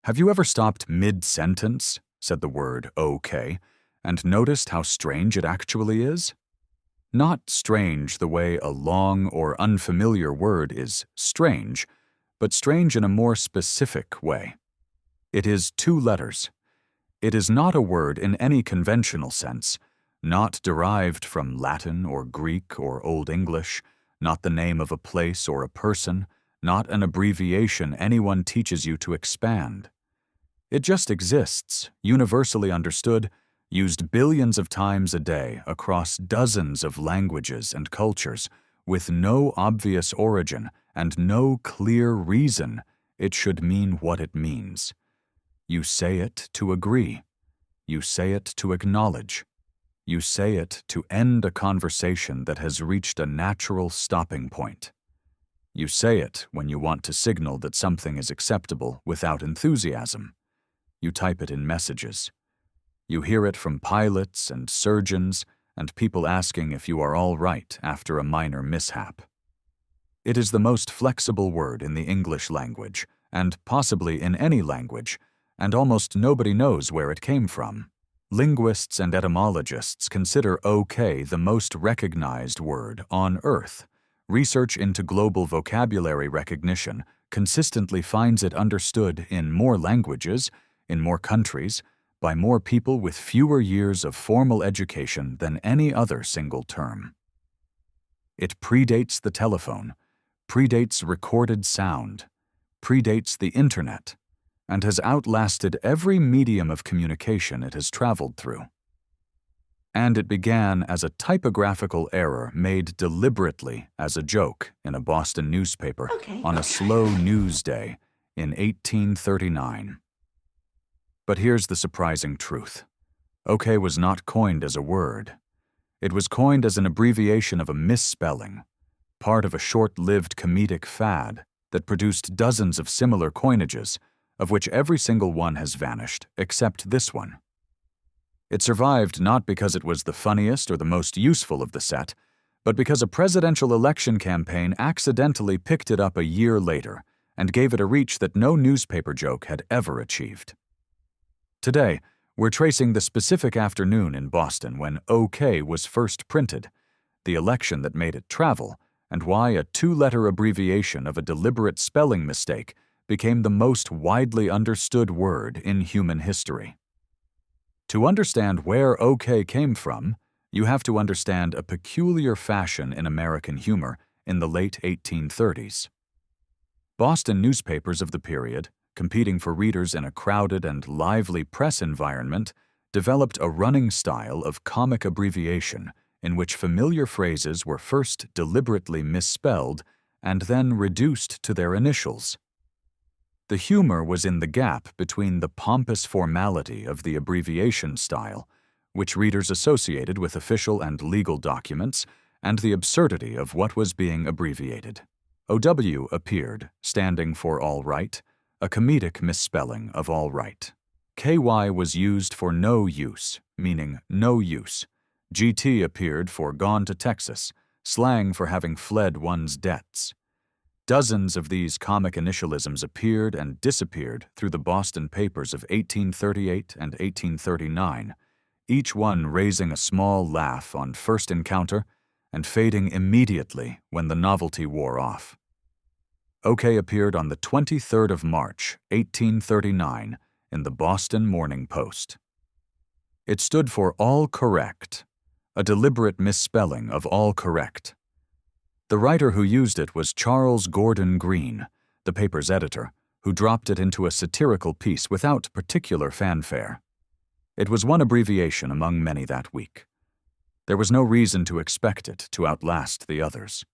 Have you ever stopped mid-sentence, said the word okay, and noticed how strange it actually is? Not strange the way a long or unfamiliar word is strange, but strange in a more specific way. It is two letters. It is not a word in any conventional sense, not derived from Latin or Greek or Old English, not the name of a place or a person, not an abbreviation anyone teaches you to expand. It just exists, universally understood, used billions of times a day across dozens of languages and cultures, with no obvious origin and no clear reason it should mean what it means. You say it to agree. You say it to acknowledge. You say it to end a conversation that has reached a natural stopping point. You say it when you want to signal that something is acceptable without enthusiasm. You type it in messages. You hear it from pilots and surgeons and people asking if you are all right after a minor mishap. It is the most flexible word in the English language, and possibly in any language, and almost nobody knows where it came from. Linguists and etymologists consider okay the most recognized word on Earth. Research into global vocabulary recognition consistently finds it understood in more languages, in more countries, by more people with fewer years of formal education than any other single term. It predates the telephone, predates recorded sound, predates the internet, and has outlasted every medium of communication it has traveled through. And it began as a typographical error made deliberately as a joke in a Boston newspaper on a slow news day in 1839. But here's the surprising truth. Okay was not coined as a word. It was coined as an abbreviation of a misspelling, part of a short-lived comedic fad that produced dozens of similar coinages, of which every single one has vanished except this one. It survived not because it was the funniest or the most useful of the set, but because a presidential election campaign accidentally picked it up a year later and gave it a reach that no newspaper joke had ever achieved. Today, we're tracing the specific afternoon in Boston when OK was first printed, the election that made it travel, and why a two-letter abbreviation of a deliberate spelling mistake became the most widely understood word in human history. To understand where OK came from, you have to understand a peculiar fashion in American humor in the late 1830s. Boston newspapers of the period, competing for readers in a crowded and lively press environment, developed a running style of comic abbreviation in which familiar phrases were first deliberately misspelled and then reduced to their initials. The humor was in the gap between the pompous formality of the abbreviation style, which readers associated with official and legal documents, and the absurdity of what was being abbreviated. OW appeared, standing for all right, a comedic misspelling of all right. KY was used for no use, meaning no use. GT appeared for gone to Texas, slang for having fled one's debts. Dozens of these comic initialisms appeared and disappeared through the Boston papers of 1838 and 1839, each one raising a small laugh on first encounter and fading immediately when the novelty wore off. OK appeared on the 23rd of March, 1839, in the Boston Morning Post. It stood for all correct, a deliberate misspelling of all correct. The writer who used it was Charles Gordon Green, the paper's editor, who dropped it into a satirical piece without particular fanfare. It was one abbreviation among many that week. There was no reason to expect it to outlast the others.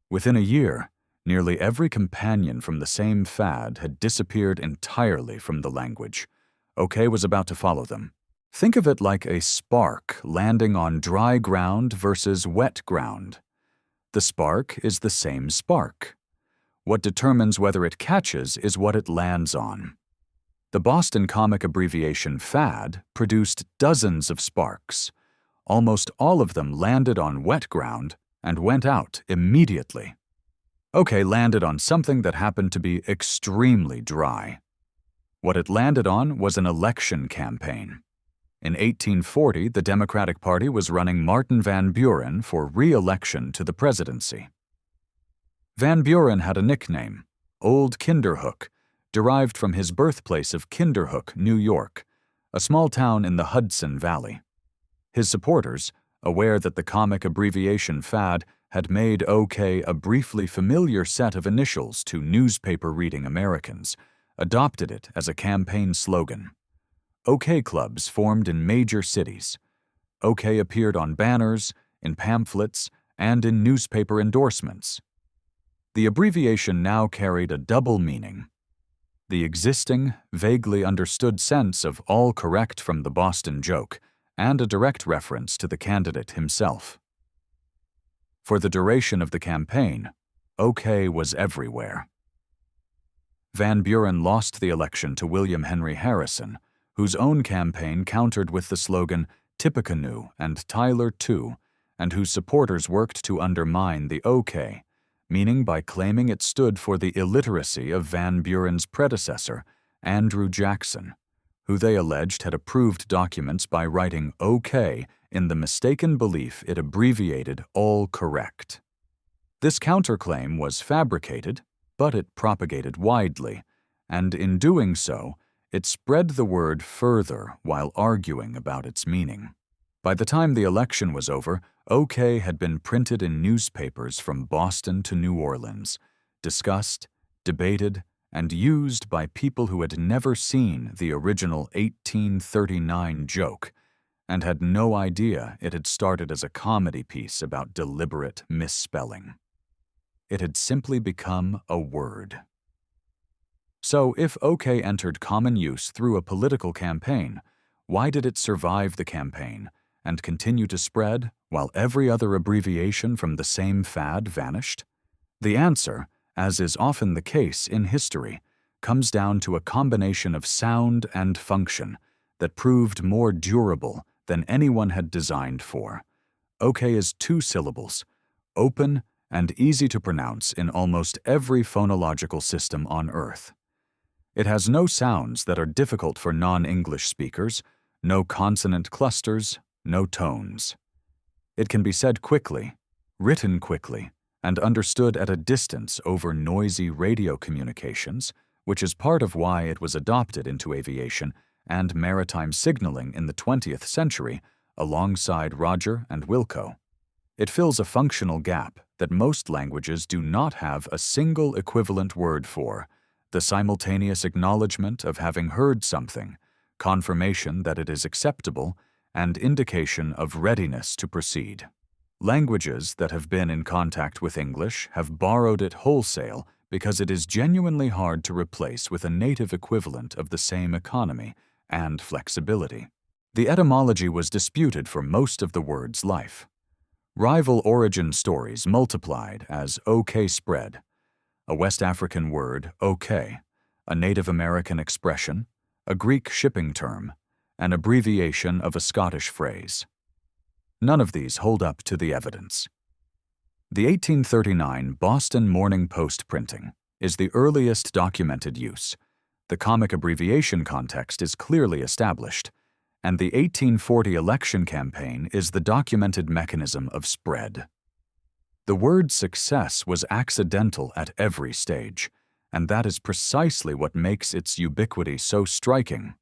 Within a year, nearly every companion from the same fad had disappeared entirely from the language. OK was about to follow them. Think of it like a spark landing on dry ground versus wet ground. The spark is the same spark. What determines whether it catches is what it lands on. The Boston comic abbreviation fad produced dozens of sparks. Almost all of them landed on wet ground and went out immediately. OK landed on something that happened to be extremely dry. What it landed on was an election campaign. In 1840, the Democratic Party was running Martin Van Buren for re-election to the presidency. Van Buren had a nickname, Old Kinderhook, derived from his birthplace of Kinderhook, New York, a small town in the Hudson Valley. His supporters, aware that the comic abbreviation fad had made OK a briefly familiar set of initials to newspaper-reading Americans, adopted it as a campaign slogan. OK clubs formed in major cities. OK appeared on banners, in pamphlets, and in newspaper endorsements. The abbreviation now carried a double meaning: the existing, vaguely understood sense of all correct from the Boston joke, and a direct reference to the candidate himself. For the duration of the campaign, OK was everywhere. Van Buren lost the election to William Henry Harrison, whose own campaign countered with the slogan Tippecanoe and Tyler too, and whose supporters worked to undermine the OK, meaning by claiming it stood for the illiteracy of Van Buren's predecessor, Andrew Jackson, who they alleged had approved documents by writing OK in the mistaken belief it abbreviated all correct. This counterclaim was fabricated, but it propagated widely, and in doing so, it spread the word further while arguing about its meaning. By the time the election was over, OK had been printed in newspapers from Boston to New Orleans, discussed, debated, and used by people who had never seen the original 1839 joke and had no idea it had started as a comedy piece about deliberate misspelling. It had simply become a word. So, if OK entered common use through a political campaign, why did it survive the campaign and continue to spread while every other abbreviation from the same fad vanished? The answer, as is often the case in history, comes down to a combination of sound and function that proved more durable than anyone had designed for. OK is 2 syllables, open and easy to pronounce in almost every phonological system on Earth. It has no sounds that are difficult for non-English speakers, no consonant clusters, no tones. It can be said quickly, written quickly, and understood at a distance over noisy radio communications, which is part of why it was adopted into aviation and maritime signaling in the 20th century alongside Roger and Wilco. It fills a functional gap that most languages do not have a single equivalent word for: the simultaneous acknowledgement of having heard something, confirmation that it is acceptable, and indication of readiness to proceed. Languages that have been in contact with English have borrowed it wholesale because it is genuinely hard to replace with a native equivalent of the same economy and flexibility. The etymology was disputed for most of the word's life. Rival origin stories multiplied as OK spread: a West African word, OK, a Native American expression, a Greek shipping term, an abbreviation of a Scottish phrase. None of these hold up to the evidence. The 1839 Boston Morning Post printing is the earliest documented use. The comic abbreviation context is clearly established, and the 1840 election campaign is the documented mechanism of spread. The word success was accidental at every stage, and that is precisely what makes its ubiquity so striking.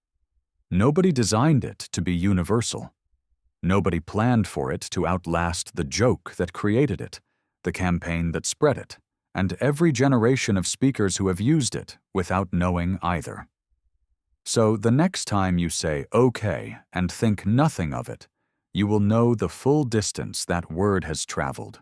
Nobody designed it to be universal. Nobody planned for it to outlast the joke that created it, the campaign that spread it, and every generation of speakers who have used it without knowing either. So the next time you say OK and think nothing of it, you will know the full distance that word has traveled.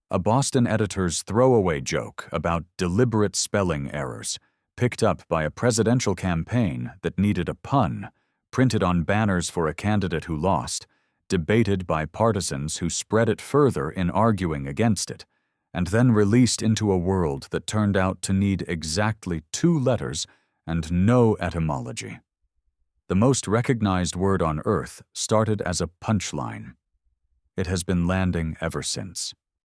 A Boston editor's throwaway joke about deliberate spelling errors, picked up by a presidential campaign that needed a pun, printed on banners for a candidate who lost, debated by partisans who spread it further in arguing against it, and then released into a world that turned out to need exactly 2 letters and no etymology. The most recognized word on Earth started as a punchline. It has been landing ever since.